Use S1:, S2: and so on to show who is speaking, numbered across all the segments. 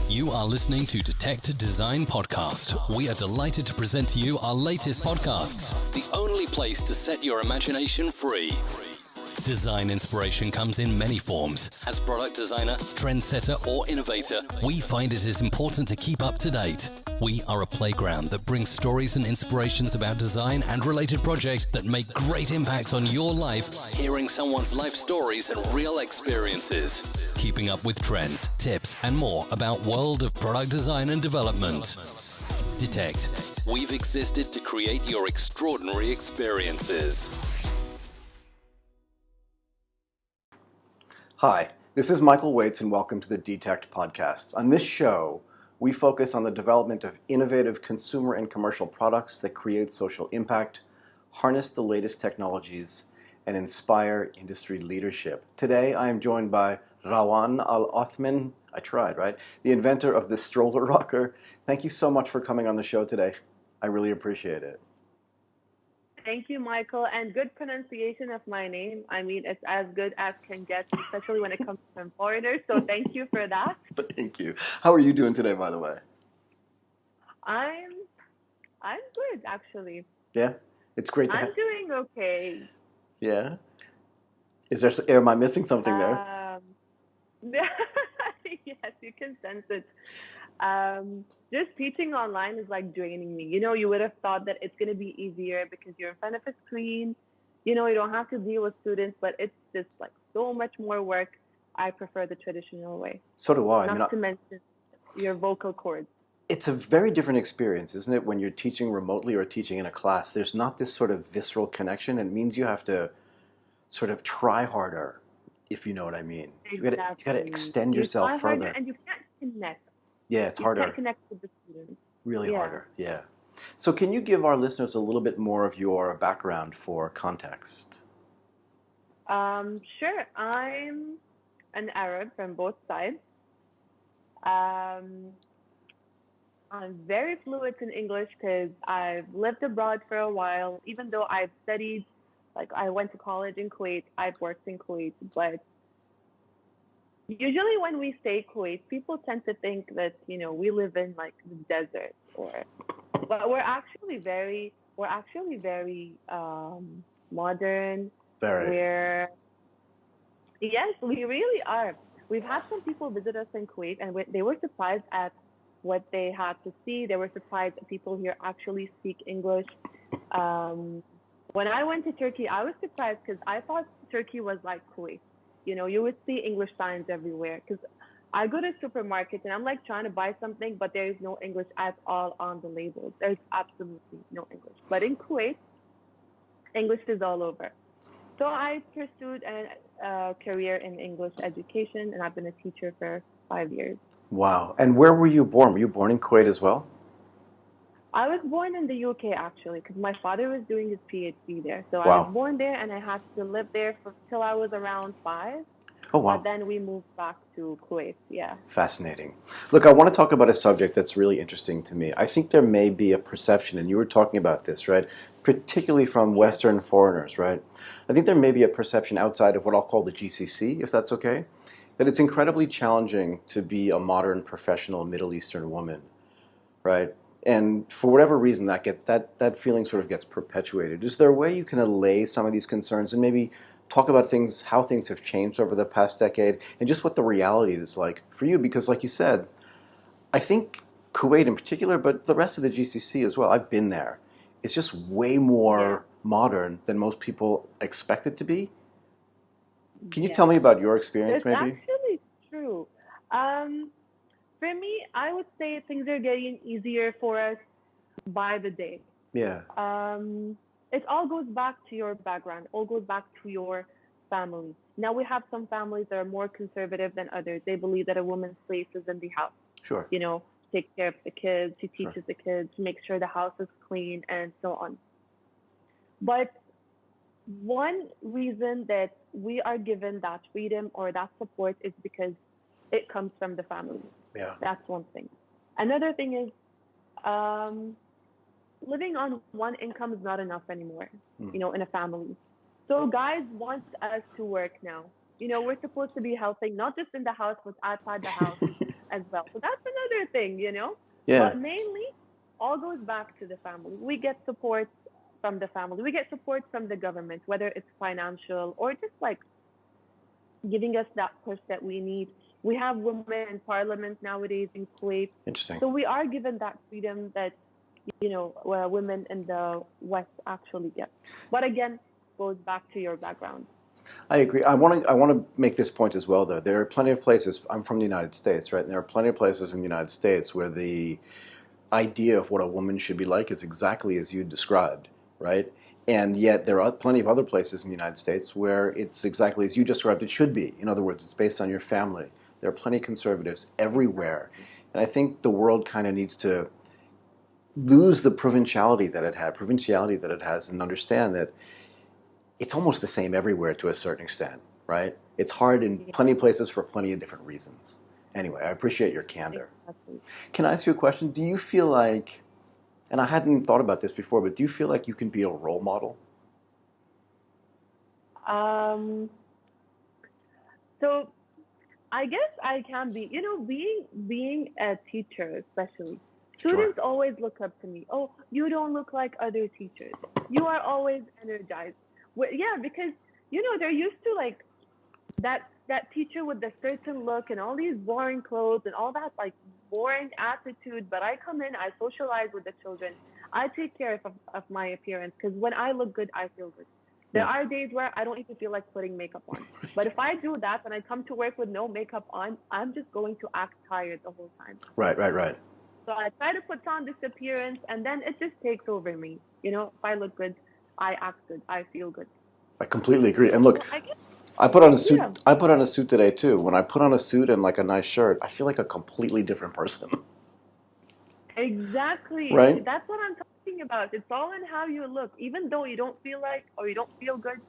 S1: You are listening to Detekt Design Podcast. We are delighted to present to you our latest podcasts, the only place to set your imagination free. Design inspiration comes in many forms. As product designer, trendsetter, or innovator, we find it is important to keep up to date. We are a playground that brings stories and inspirations about design and related projects that make great impacts on your life, hearing someone's life stories and real experiences. Keeping up with trends, tips, and more about world of product design and development. Detekt. We've existed to create your extraordinary experiences.
S2: Hi, this is Michael Waits and welcome to the Detekt podcast. On this show, we focus on the development of innovative consumer and commercial products that create social impact, harness the latest technologies, and inspire industry leadership. Today, I am joined by Rawan Al-Othman, I tried, right? The inventor of the Stroller rocker. Thank you so much for coming on the show today. I really appreciate it.
S3: Thank you, Michael, and good pronunciation of my name. I mean, it's as good as can get, especially when it comes from foreigners. So thank you for that.
S2: Thank you. How are you doing today, by the way?
S3: I'm good, actually.
S2: Yeah, it's great to
S3: I'm doing okay.
S2: Yeah. Am I missing something there?
S3: Yes, you can sense it. Just teaching online is like draining me. You would have thought that it's going to be easier because you're in front of a screen. You don't have to deal with students, but it's just like so much more work. I prefer the traditional way.
S2: So do I.
S3: Not to mention your vocal cords.
S2: It's a very different experience, isn't it, when you're teaching remotely or teaching in a class? There's not this sort of visceral connection. It means you have to sort of try harder, if you know what I mean.
S3: Exactly.
S2: You got to extend yourself further.
S3: And you can't connect.
S2: Yeah, it's harder.
S3: You can't connect with the students.
S2: Really harder, yeah. So can you give our listeners a little bit more of your background for context?
S3: Sure. I'm an Arab from both sides. I'm very fluent in English because I've lived abroad for a while. Even though I've studied, like I went to college in Kuwait, I've worked in Kuwait, but usually when we say Kuwait, people tend to think that, we live in like the desert but we're actually very modern.
S2: Very.
S3: Yes, we really are. We've had some people visit us in Kuwait and they were surprised at what they had to see. They were surprised that people here actually speak English. When I went to Turkey, I was surprised because I thought Turkey was like Kuwait. You would see English signs everywhere because I go to supermarkets and I'm like trying to buy something, but there is no English at all on the labels. There's absolutely no English. But in Kuwait, English is all over. So I pursued a career in English education, and I've been a teacher for 5 years.
S2: Wow. And where were you born? Were you born in Kuwait as well?
S3: I was born in the UK, actually, because my father was doing his PhD there. So
S2: Wow.
S3: I was born there, and I had to live there till I was around 5.
S2: Oh, wow.
S3: But then we moved back to Kuwait, yeah.
S2: Fascinating. Look, I want to talk about a subject that's really interesting to me. I think there may be a perception, and you were talking about this, right? Particularly from Western foreigners, right? I think there may be a perception outside of what I'll call the GCC, if that's okay, that it's incredibly challenging to be a modern professional Middle Eastern woman, right? And for whatever reason, that feeling sort of gets perpetuated. Is there a way you can allay some of these concerns and maybe talk about how things have changed over the past decade and just what the reality is like for you? Because like you said, I think Kuwait in particular, but the rest of the GCC as well, I've been there. It's just way more modern than most people expect it to be. Can you tell me about your experience, maybe?
S3: It's actually true. For me, I would say things are getting easier for us by the day.
S2: Yeah.
S3: It all goes back to your background, all goes back to your family. Now we have some families that are more conservative than others. They believe that a woman's place is in the house.
S2: Sure.
S3: Take care of the kids, she teaches the kids, make sure the house is clean, and so on. But one reason that we are given that freedom or that support is because it comes from the family.
S2: Yeah.
S3: That's one thing. Another thing is living on one income is not enough anymore, in a family. So guys want us to work now. We're supposed to be helping, not just in the house, but outside the house. as well. So that's another thing, you know.
S2: Yeah.
S3: But mainly, all goes back to the family. We get support from the family. We get support from the government, whether it's financial or just like giving us that push that we need. We have women in parliament nowadays in Kuwait.
S2: Interesting.
S3: So we are given that freedom that, women in the West actually get. But again, goes back to your background.
S2: I agree. I want to make this point as well, though. There are plenty of places. I'm from the United States, right? And there are plenty of places in the United States where the idea of what a woman should be like is exactly as you described, right? And yet there are plenty of other places in the United States where it's exactly as you described it should be. In other words, it's based on your family. There are plenty of conservatives everywhere. And I think the world kind of needs to lose the provinciality that it has, and understand that it's almost the same everywhere to a certain extent, right? It's hard in
S3: Yeah,
S2: plenty of places for plenty of different reasons. Anyway, I appreciate your candor.
S3: exactly.
S2: Can I ask you a question? Do you feel like, and I hadn't thought about this before, but do you feel like you can be a role model?
S3: Um, so I guess I can be, being a teacher, especially.
S2: Sure.
S3: Students always look up to me. Oh, you don't look like other teachers. You are always energized. Yeah, because they're used to like that teacher with the certain look and all these boring clothes and all that like boring attitude. But I come in, I socialize with the children. I take care of my appearance because when I look good, I feel good. There
S2: Yeah.
S3: are days where I don't even feel like putting makeup on. But if I do that and I come to work with no makeup on, I'm just going to act tired the whole time.
S2: Right, right, right.
S3: So I try to put on this appearance and then it just takes over me. If I look good, I act good, I feel good.
S2: I completely agree. And look,
S3: So I guess,
S2: I put on a
S3: yeah,
S2: suit. I put on a suit today too. When I put on a suit and like a nice shirt, I feel like a completely different person.
S3: exactly.
S2: Right?
S3: That's what I'm talking about. It's all in how you look. Even though you don't feel like or you don't feel good,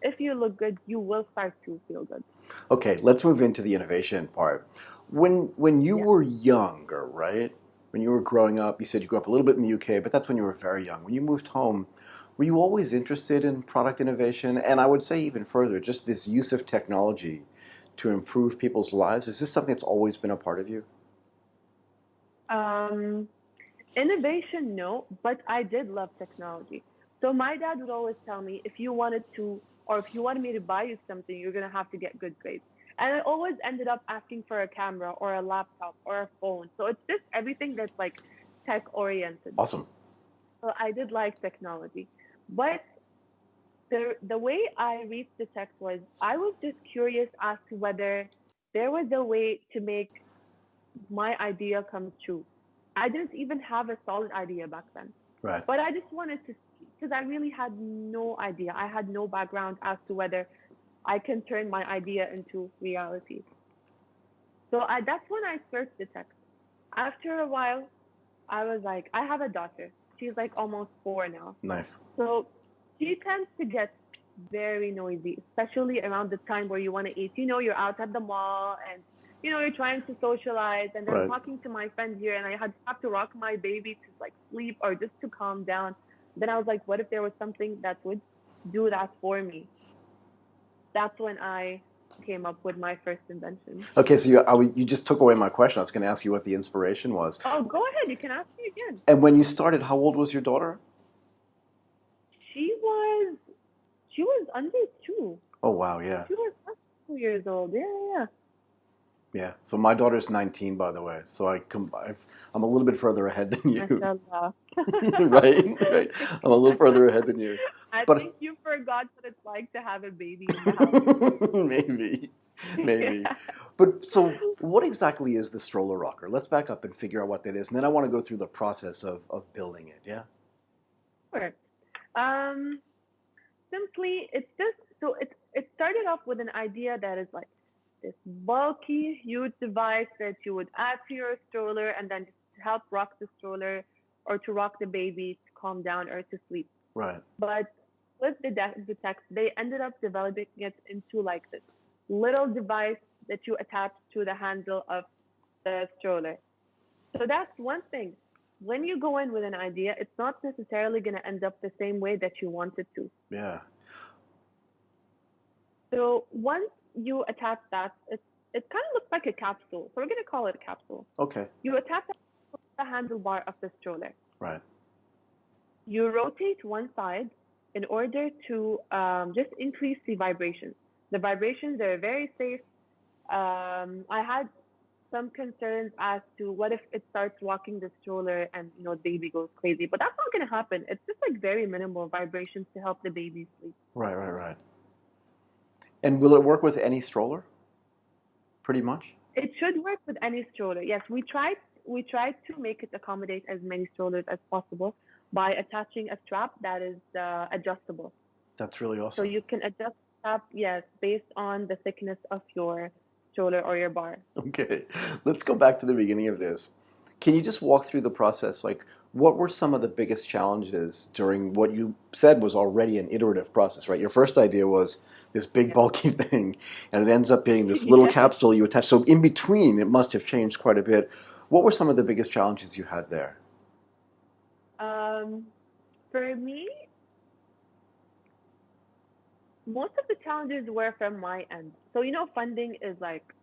S3: if you look good, you will start to feel good.
S2: Okay, let's move into the innovation part. When you
S3: Yeah.
S2: were younger, right? When you were growing up, you said you grew up a little bit in the UK, but that's when you were very young. When you moved home, were you always interested in product innovation? And I would say even further, just this use of technology to improve people's lives. Is this something that's always been a part of you?
S3: Um, Innovation, no, but I did love technology. So my dad would always tell me, if you wanted to, or if you wanted me to buy you something, you're gonna have to get good grades. And I always ended up asking for a camera or a laptop or a phone. So it's just everything that's like tech oriented.
S2: Awesome.
S3: So I did like technology. But the way I reached the tech was I was just curious as to whether there was a way to make my idea come true. I didn't even have a solid idea back then.
S2: Right.
S3: But I just wanted to see because I really had no idea. I had no background as to whether I can turn my idea into reality. So that's when I searched the text. After a while, I was like, I have a daughter. She's like almost 4 now.
S2: Nice.
S3: So she tends to get very noisy, especially around the time where you want to eat. You're out at the mall and you're trying to socialize and I'm
S2: Right.
S3: talking to my friend here and I have to rock my baby to like sleep or just to calm down. Then I was like, what if there was something that would do that for me? That's when I came up with my first invention.
S2: Okay, so you just took away my question. I was going to ask you what the inspiration was.
S3: Oh, go ahead. You can ask me again.
S2: And when you started, how old was your daughter?
S3: She was she was under 2.
S2: Oh, wow, yeah.
S3: She was not 2 years old. Yeah, yeah.
S2: Yeah. So my daughter's 19, by the way. So I'm a little bit further ahead than you.
S3: Mashallah.
S2: Right? Right. I'm a little further ahead than you.
S3: I
S2: But
S3: think you forgot what it's like to have a baby in the house.
S2: maybe, maybe.
S3: Yeah.
S2: But so what exactly is the stroller rocker? Let's back up and figure out what that is. And then I want to go through the process of building it. Yeah?
S3: Sure. Um, Simply, it's just so it started off with an idea that is like this bulky, huge device that you would add to your stroller and then just help rock the stroller or to rock the baby to calm down or to sleep.
S2: Right.
S3: But with the text, they ended up developing it into like this little device that you attach to the handle of the stroller. So that's one thing. When you go in with an idea, it's not necessarily going to end up the same way that you want it to.
S2: Yeah.
S3: So once you attach that, it's it kind of looks like a capsule. So we're going to call it a capsule.
S2: Okay.
S3: You attach it to the handlebar of the stroller.
S2: Right.
S3: You rotate one side in order to just increase the vibrations. The vibrations are very safe. I had some concerns as to what if it starts walking the stroller and the baby goes crazy, but that's not going to happen. It's just like very minimal vibrations to help the baby sleep.
S2: Right, right, right. And will it work with any stroller? Pretty much?
S3: It should work with any stroller. Yes, we tried to make it accommodate as many strollers as possible by attaching a strap that is adjustable.
S2: That's really
S3: So
S2: awesome.
S3: you can adjust the strap, yes, based on the thickness of your stroller or your bar.
S2: Okay, let's go back to the beginning of this. Can you just walk through the process? Like, what were some of the biggest challenges during what you said was already an iterative process, right? Your first idea was this big
S3: Yeah.
S2: bulky thing, and it ends up being this little
S3: Yes.
S2: capsule you attach. So in between, it must have changed quite a bit. What were some of the biggest challenges you had there?
S3: Um, for me, most of the challenges were from my end. So, funding is like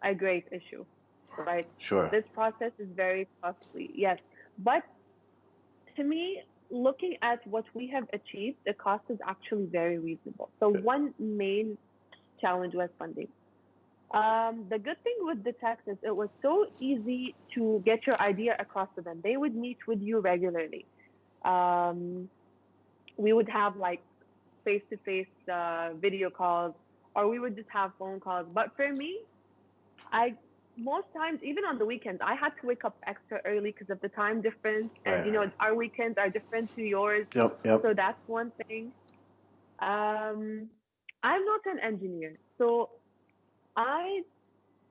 S3: a great issue, right?
S2: Sure.
S3: This process is very costly, yes. But to me, looking at what we have achieved, the cost is actually very reasonable. So,
S2: Good.
S3: one main challenge was funding. The good thing with Detekt is it was so easy to get your idea across to them. They would meet with you regularly. Um, we would have like face-to-face video calls, or we would just have phone calls. But for me, I most times, even on the weekends, I had to wake up extra early because of the time difference, and
S2: Right, right.
S3: our weekends are different to yours.
S2: Yep, yep.
S3: So that's one thing. Um, I'm not an engineer, so I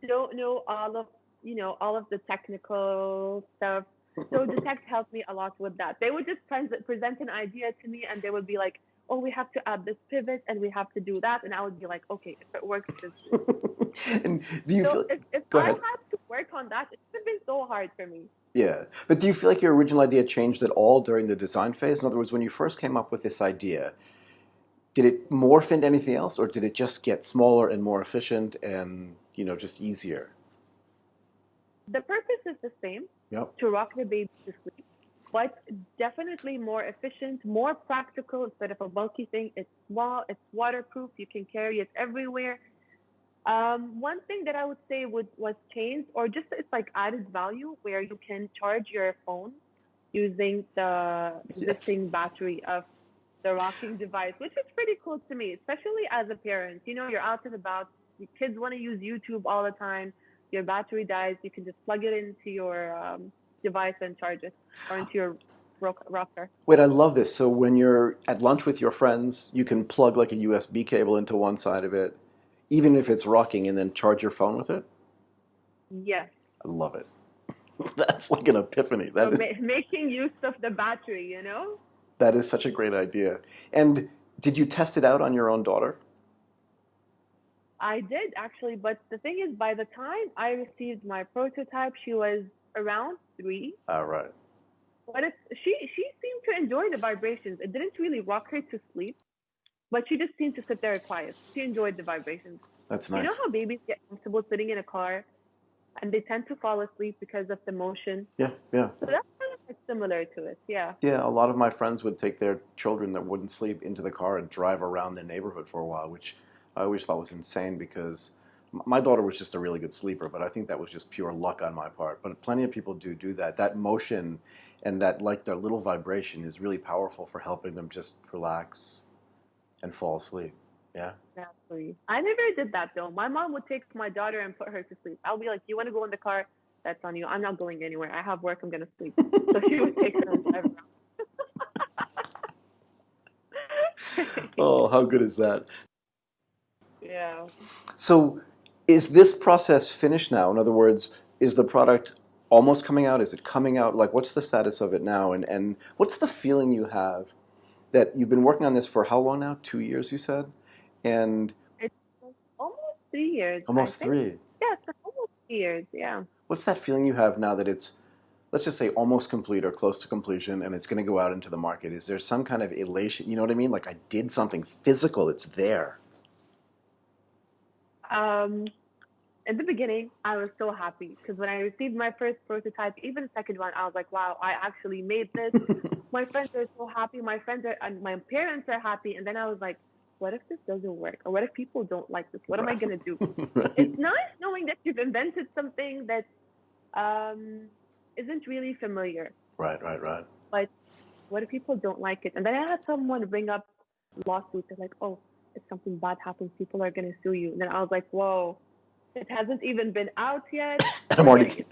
S3: don't know all of the technical stuff. So Detect helped me a lot with that. They would just present an idea to me, and they would be like, "Oh, we have to add this pivot, and we have to do that," and I would be like, "Okay, if it works, just do it."
S2: And do you
S3: So
S2: feel,
S3: if
S2: go
S3: I
S2: ahead.
S3: had to work on that, it would have been so hard for me.
S2: Yeah, but do you feel like your original idea changed at all during the design phase? In other words, when you first came up with this idea, did it morph into anything else, or did it just get smaller and more efficient and, just easier?
S3: The purpose is the same,
S2: Yep.
S3: to rock the baby to sleep, but definitely more efficient, more practical. Instead of a bulky thing, it's small, it's waterproof, you can carry it everywhere. One thing that I would say was changed, or just it's like added value, where you can charge your phone using the
S2: Yes.
S3: existing battery of the rocking device, which is pretty cool to me, especially as a parent. You're out and about, your kids want to use YouTube all the time, your battery dies, you can just plug it into your device and charge it, or into your rocker.
S2: Wait, I love this. So when you're at lunch with your friends, you can plug like a USB cable into one side of it, even if it's rocking, and then charge your phone with it?
S3: Yes.
S2: I love it. That's like an epiphany.
S3: So making use of the battery.
S2: That is such a great idea. And did you test it out on your own daughter?
S3: I did actually, but the thing is, by the time I received my prototype, she was around 3.
S2: All right.
S3: But she seemed to enjoy the vibrations. It didn't really rock her to sleep, but she just seemed to sit there quiet. She enjoyed the vibrations.
S2: That's
S3: You know
S2: nice.
S3: how babies get comfortable sitting in a car and they tend to fall asleep because of the motion?
S2: Yeah, yeah.
S3: So that's kind of like similar to it. Yeah.
S2: Yeah, a lot of my friends would take their children that wouldn't sleep into the car and drive around their neighborhood for a while, which I always thought was insane because my daughter was just a really good sleeper, but I think that was just pure luck on my part. But plenty of people do that. That motion and that like their little vibration is really powerful for helping them just relax and fall asleep. Yeah.
S3: Exactly. I never did that though. My mom would take my daughter and put her to sleep. I'll be like, "You want to go in the car? That's on you. I'm not going anywhere. I have work. I'm gonna sleep." So she would take her and drive around.
S2: Oh, how good is that?
S3: Yeah.
S2: So, is this process finished now? In other words, is the product almost coming out? Is it coming out? Like, what's the status of it now? And what's the feeling you have that you've been working on this for how long now? 2 years, you said? And
S3: It's almost 3 years, I
S2: almost
S3: think.
S2: 3.
S3: Yeah, it's almost 3 years. Yeah.
S2: What's that feeling you have now that it's, let's just say, almost complete or close to completion and it's going to go out into the market? Is there some kind of elation? You know what I mean? Like, I did something physical, it's there.
S3: Um, In the beginning, I was so happy because when I received my first prototype, even the second one, I was like, wow, I actually made this. My friends are so happy. My friends are, and my parents are happy. And then I was like, what if this doesn't work? Or what if people don't like this? What am I
S2: Right.
S3: going to do? It's
S2: Right.
S3: nice knowing that you've invented something that isn't really familiar,
S2: Right. Right. Right.
S3: but what if people don't like it? And then I had someone bring up lawsuits. They're like, oh, if something bad happens, people are going to sue you. And then I was like, whoa, it hasn't even been out yet.
S2: I'm
S3: We're getting
S2: already.
S3: it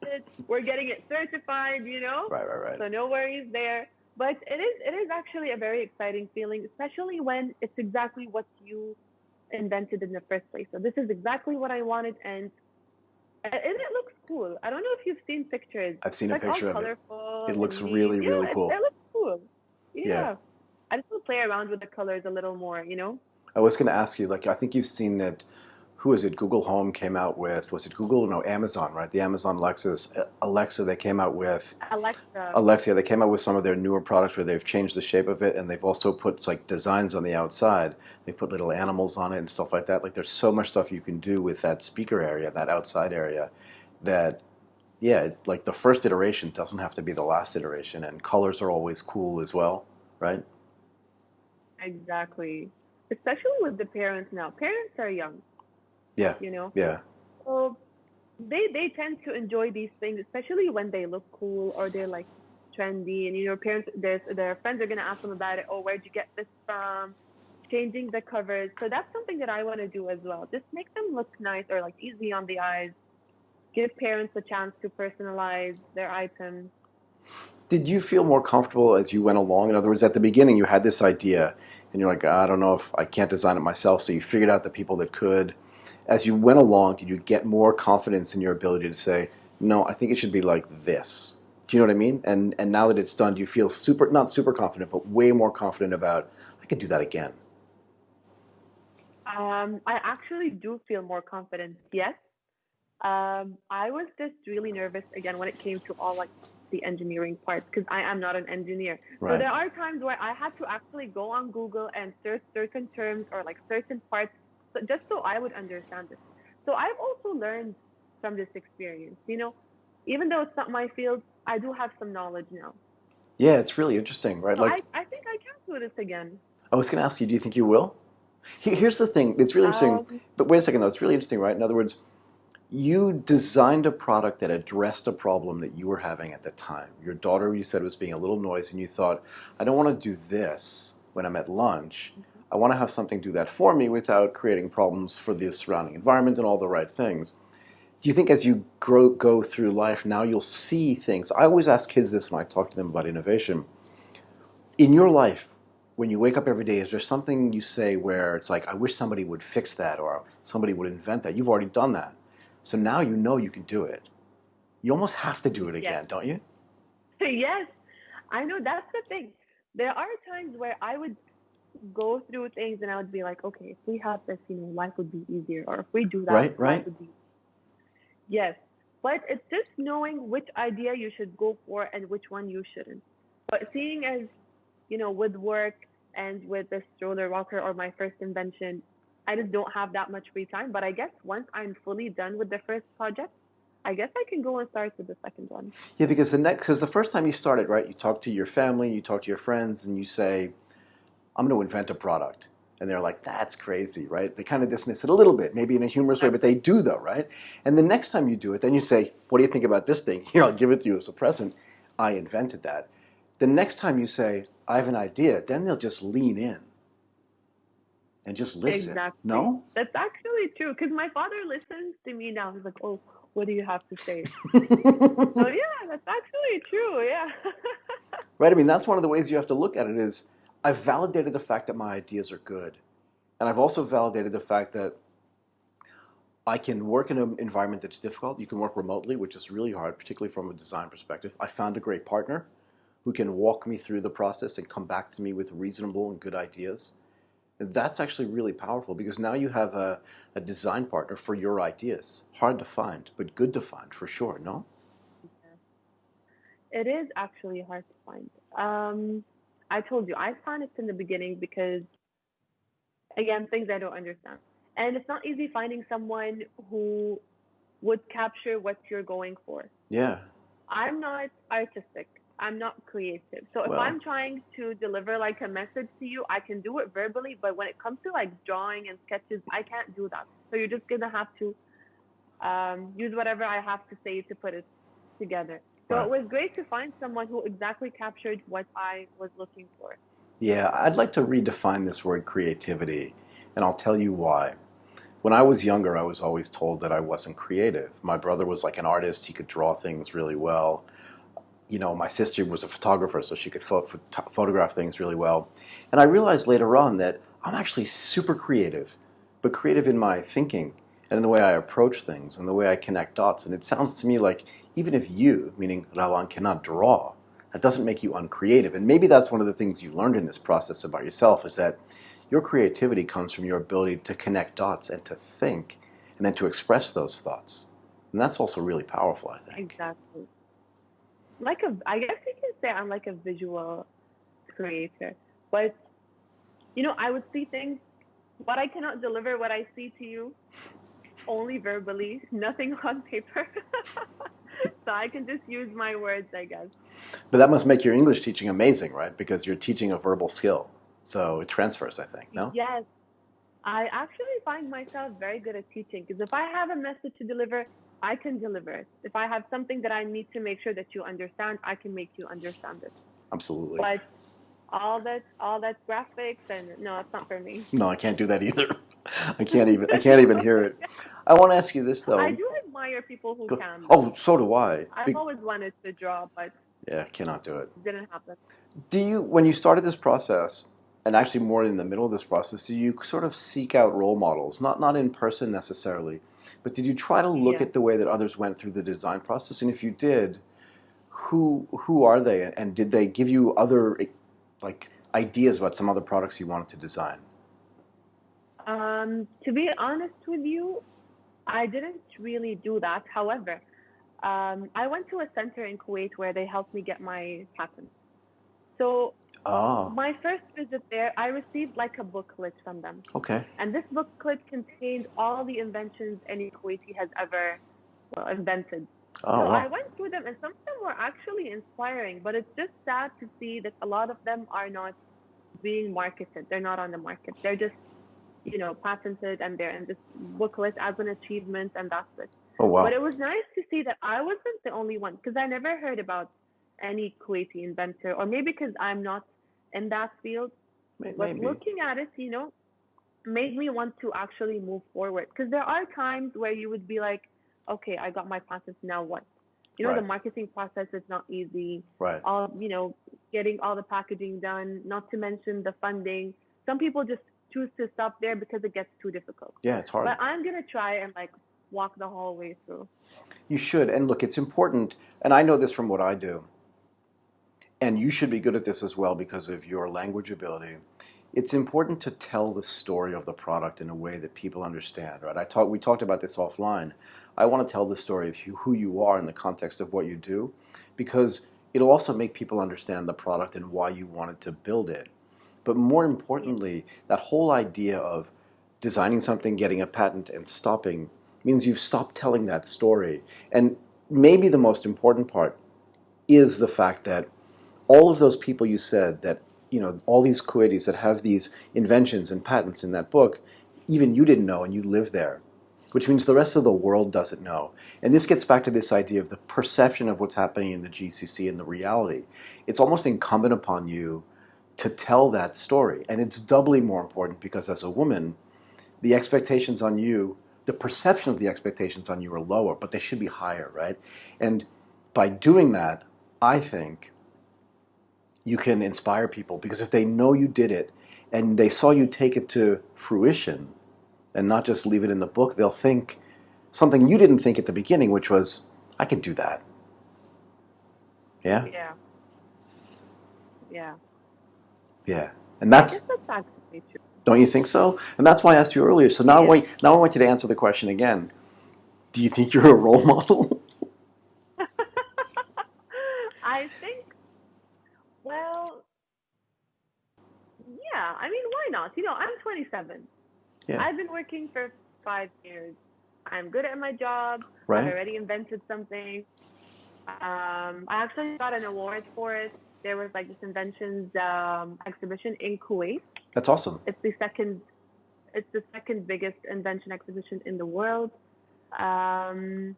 S3: tested. We're getting it certified,
S2: Right. Right. Right.
S3: So no worries there. But it is actually a very exciting feeling, especially when it's exactly what you invented in the first place. So this is exactly what I wanted, and it looks cool. I don't know if you've seen pictures.
S2: I've seen
S3: It's
S2: a
S3: like all
S2: picture of it.
S3: colorful
S2: It looks
S3: and neat.
S2: really, really
S3: Yeah, it
S2: cool.
S3: looks cool.
S2: Yeah.
S3: Yeah. I just want to play around with the colors a little more.
S2: I was going to ask you, like, I think you've seen that. Who is it? Google Home came out with. Was it Google? No, Amazon, right? The Amazon Alexa. They came out with
S3: Alexa.
S2: Alexia. They came out with some of their newer products where they've changed the shape of it, and they've also put like designs on the outside. They put little animals on it and stuff like that. Like, there's so much stuff you can do with that speaker area, that outside area, that yeah, like the first iteration doesn't have to be the last iteration, and colors are always cool as well, right?
S3: Exactly. Especially with the parents now.
S2: Yeah.
S3: Parents are young,
S2: Yeah.
S3: you know.
S2: Yeah.
S3: So they tend to enjoy these things, especially when they look cool or they're like trendy, and parents their friends are gonna ask them about it. Oh, where'd you get this from? Changing the covers. So that's something that I want to do as well. Just make them look nice or like easy on the eyes. Give parents a chance to personalize their items.
S2: Did you feel more comfortable as you went along? In other words, at the beginning, you had this idea, and you're like, I don't know if I can't design it myself. So you figured out the people that could. As you went along, did you get more confidence in your ability to say, no, I think it should be like this? Do you know what I mean? And now that it's done, do you feel not super confident, but way more confident about, I could do that again?
S3: I actually do feel more confident. Yes. I was just really nervous again when it came to all like the engineering parts because I am not an engineer. So
S2: Right.
S3: there are times where I had to actually go on Google and search certain terms or like certain parts just so I would understand it. So I've also learned from this experience. Even though it's not my field, I do have some knowledge now.
S2: Yeah, it's really interesting, right?
S3: So
S2: Like,
S3: I think I can do this again.
S2: I was going to ask you, do you think you will? Here's the thing. It's really interesting.
S3: Um,
S2: But wait a second, though. It's really interesting, right? In other words, you designed a product that addressed a problem that you were having at the time. Your daughter, you said, was being a little noisy, and you thought, I don't want to do this when I'm at lunch. I want to have something do that for me without creating problems for the surrounding environment and all the right things. Do you think as you go through life, now you'll see things? I always ask kids this when I talk to them about innovation. In your life, when you wake up every day, is there something you say where it's like, I wish somebody would fix that or somebody would invent that? You've already done that. So now you know you can do it. You almost have to do it
S3: yes,
S2: again, don't you?
S3: yes, I know that's the thing. There are times where I would go through things and I would be like, okay, if we have this, life would be easier. Or if we do that,
S2: Right,
S3: life
S2: right.
S3: would be, yes. But it's just knowing which idea you should go for and which one you shouldn't. But seeing as, with work and with the stroller walker or my first invention, I just don't have that much free time. But I guess once I'm fully done with the first project, I guess I can go and start with the second one.
S2: Yeah, because the first time you started, right, you talk to your family, you talk to your friends, and you say, I'm going to invent a product. And they're like, that's crazy, right? They kind of dismiss it a little bit, maybe in a humorous way, but they do though, right? And the next time you do it, then you say, what do you think about this thing? Here, I'll give it to you as a present. I invented that. The next time you say, I have an idea, then they'll just lean in and just listen.
S3: Exactly.
S2: No?
S3: That's actually true because my father listens to me now. He's like, "Oh, what do you have to say?" So yeah, that's actually true. Yeah.
S2: Right? I mean, that's one of the ways you have to look at it is I've validated the fact that my ideas are good. And I've also validated the fact that I can work in an environment that's difficult. You can work remotely, which is really hard, particularly from a design perspective. I found a great partner who can walk me through the process and come back to me with reasonable and good ideas. And that's actually really powerful because now you have a design partner for your ideas. Hard to find, but good to find for sure, no?
S3: It is actually hard to find. I told you I panicked in the beginning because again, things I don't understand. And it's not easy finding someone who would capture what you're going for.
S2: Yeah.
S3: I'm not artistic. I'm not creative. So if
S2: Well,
S3: I'm trying to deliver like a message to you, I can do it verbally, but when it comes to like drawing and sketches, I can't do that. So you're just gonna have to use whatever I have to say to put it together. So it
S2: right.
S3: was great to find someone who exactly captured what I was looking for.
S2: Yeah, I'd like to redefine this word creativity, and I'll tell you why. When I was younger, I was always told that I wasn't creative. My brother was like an artist, he could draw things really well. My sister was a photographer, so she could photograph things really well. And I realized later on that I'm actually super creative, but creative in my thinking and in the way I approach things and the way I connect dots. And it sounds to me like even if you, meaning Rawan, cannot draw, that doesn't make you uncreative. And maybe that's one of the things you learned in this process about yourself is that your creativity comes from your ability to connect dots and to think and then to express those thoughts. And that's also really powerful, I think.
S3: Exactly. I guess you can say I'm like a visual creator. But I would see things, what I cannot deliver, what I see to you only verbally, nothing on paper. So I can just use my words, I guess.
S2: But that must make your English teaching amazing, right? Because you're teaching a verbal skill. So it transfers, I think, no?
S3: Yes, I actually find myself very good at teaching because if I have a message to deliver, I can deliver it. If I have something that I need to make sure that you understand, I can make you understand it.
S2: Absolutely.
S3: But all that graphics and no, it's not for me.
S2: No, I can't do that either. I can't even hear it. I want to ask you this
S3: I
S2: though.
S3: do admire people who can though.
S2: Oh, so do I.
S3: I've always wanted to draw, but
S2: Yeah, cannot do it.
S3: it didn't happen.
S2: When you started this process, and actually more in the middle of this process, do you sort of seek out role models? Not in person necessarily, but did you try to look
S3: Yeah.
S2: at the way that others went through the design process? And if you did, who are they? And did they give you other like ideas about some other products you wanted to design?
S3: To be honest with you, I didn't really do that. However, I went to a center in Kuwait where they helped me get my patent. So
S2: Oh,
S3: my first visit there, I received like a booklet from them.
S2: okay.
S3: And this booklet contained all the inventions any Kuwaiti has ever, well, invented.
S2: Oh,
S3: So I
S2: wow.
S3: went through them, and some of them were actually inspiring, but it's just sad to see that a lot of them are not being marketed. They're not on the market. They're just, patented and they're in this booklet as an achievement, and that's it.
S2: Oh,
S3: But
S2: wow.
S3: it was nice to see that I wasn't the only one because I never heard about any Kuwaiti inventor, or maybe because I'm not in that field. But
S2: Maybe.
S3: looking at it, made me want to actually move forward because there are times where you would be like, okay, I got my patent, now what? The
S2: Right.
S3: marketing process is not easy.
S2: Right.
S3: Getting all the packaging done, not to mention the funding. Some people just choose to stop there because it gets too difficult.
S2: Yeah, it's hard.
S3: But I'm gonna try and like walk the whole way through.
S2: You should. And look, it's important, and I know this from what I do, and you should be good at this as well because of your language ability. It's important to tell the story of the product in a way that people understand, right? We talked about this offline. I want to tell the story of who you are in the context of what you do because it'll also make people understand the product and why you wanted to build it. But more
S3: Yeah.
S2: importantly, that whole idea of designing something, getting a patent, and stopping means you've stopped telling that story. And maybe the most important part is the fact that all of those people you said that, all these Kuwaitis that have these inventions and patents in that book, even you didn't know and you live there, which means the rest of the world doesn't know. And this gets back to this idea of the perception of what's happening in the GCC and the reality. It's almost incumbent upon you to tell that story. And it's doubly more important because as a woman, the expectations on you, the perception of the expectations on you are lower, but they should be higher, right? And by doing that, I think you can inspire people because if they know you did it and they saw you take it to fruition and not just leave it in the book, they'll think something you didn't think at the beginning, which was, I could do that. Yeah?
S3: Yeah. Yeah.
S2: Yeah. And
S3: I guess
S2: that's,
S3: that's actually true.
S2: don't you think so? And that's why I asked you earlier. So now,
S3: Yeah.
S2: now I want you to answer the question again. Do you think you're a role model?
S3: I think, well, yeah. I mean, why not? I'm 27.
S2: Yeah.
S3: I've been working for 5 years. I'm good at my job. I've
S2: Right.
S3: already invented something. I actually got an award for it. There was like this inventions exhibition in Kuwait.
S2: That's awesome.
S3: It's the second. It's the second biggest invention exhibition in the world. Um,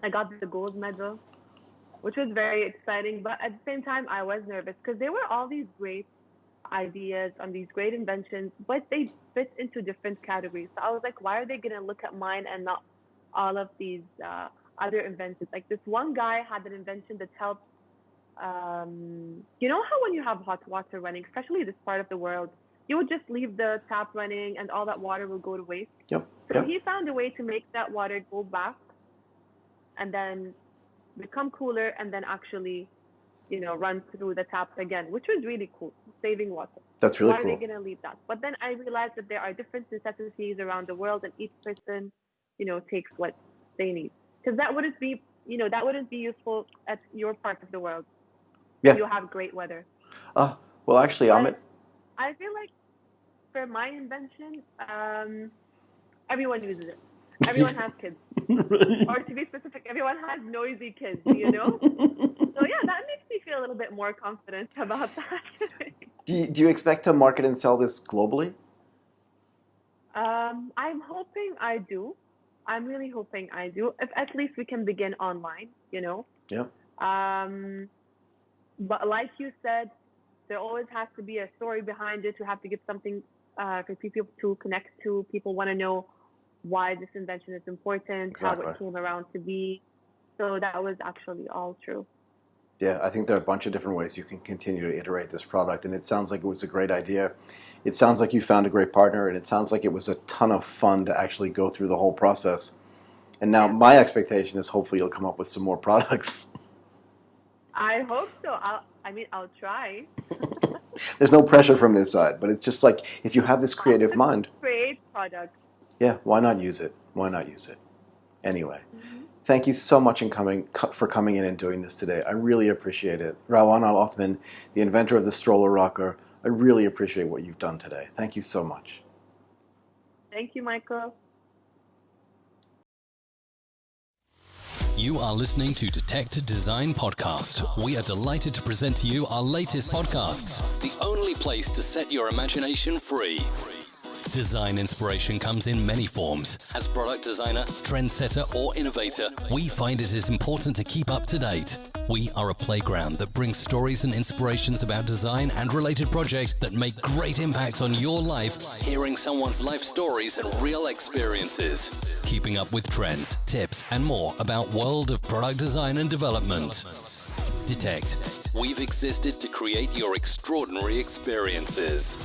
S3: I got the gold medal, which was very exciting. But at the same time, I was nervous because there were all these great ideas and these great inventions, but they fit into different categories. So I was like, why are they going to look at mine and not all of these other inventions? Like this one guy had an invention that helps. You know how when you have hot water running, especially this part of the world, you would just leave the tap running and all that water will go to waste.
S2: Yep.
S3: So
S2: Yep.
S3: he found a way to make that water go back and then become cooler and then actually, run through the taps again, which was really cool, saving water.
S2: That's really
S3: Why are they
S2: cool.
S3: going to leave that? But then I realized that there are different necessities around the world and each person, takes what they need. Because that wouldn't be useful at your part of the world.
S2: Yeah.
S3: You have great weather.
S2: Well, actually,
S3: But
S2: Amit.
S3: I feel like for my invention, everyone uses it. Everyone has kids. Or to be specific, everyone has noisy kids, So yeah, that makes me feel a little bit more confident about that.
S2: Do you expect to market and sell this globally?
S3: I'm hoping I do. I'm really hoping I do. If at least we can begin online,
S2: Yeah.
S3: But like you said, there always has to be a story behind it. You have to give something for people to connect to. People want to know why this invention is important,
S2: Exactly.
S3: how it came around to be. So that was actually all true.
S2: Yeah, I think there are a bunch of different ways you can continue to iterate this product, and it sounds like it was a great idea. It sounds like you found a great partner, and it sounds like it was a ton of fun to actually go through the whole process. And now my expectation is hopefully you'll come up with some more products.
S3: I hope so. I'll try.
S2: There's no pressure from this side, but it's just like if you have this creative mind,
S3: Create products.
S2: yeah, why not use it? Why not use it? Anyway.
S3: Mm-hmm.
S2: Thank you so much for coming in and doing this today. I really appreciate it. Rawan Al-Othman, the inventor of the Stroller rocker, I really appreciate what you've done today. Thank you so much.
S3: Thank you, Michael.
S1: You are listening to Detekt Design Podcast. We are delighted to present to you our latest podcasts, the only place to set your imagination free. Design inspiration comes in many forms. As product designer, trendsetter, or innovator, we find it is important to keep up to date. We are a playground that brings stories and inspirations about design and related projects that make great impacts on your life, hearing someone's life stories and real experiences. Keeping up with trends, tips, and more about world of product design and development. Detekt. We've existed to create your extraordinary experiences.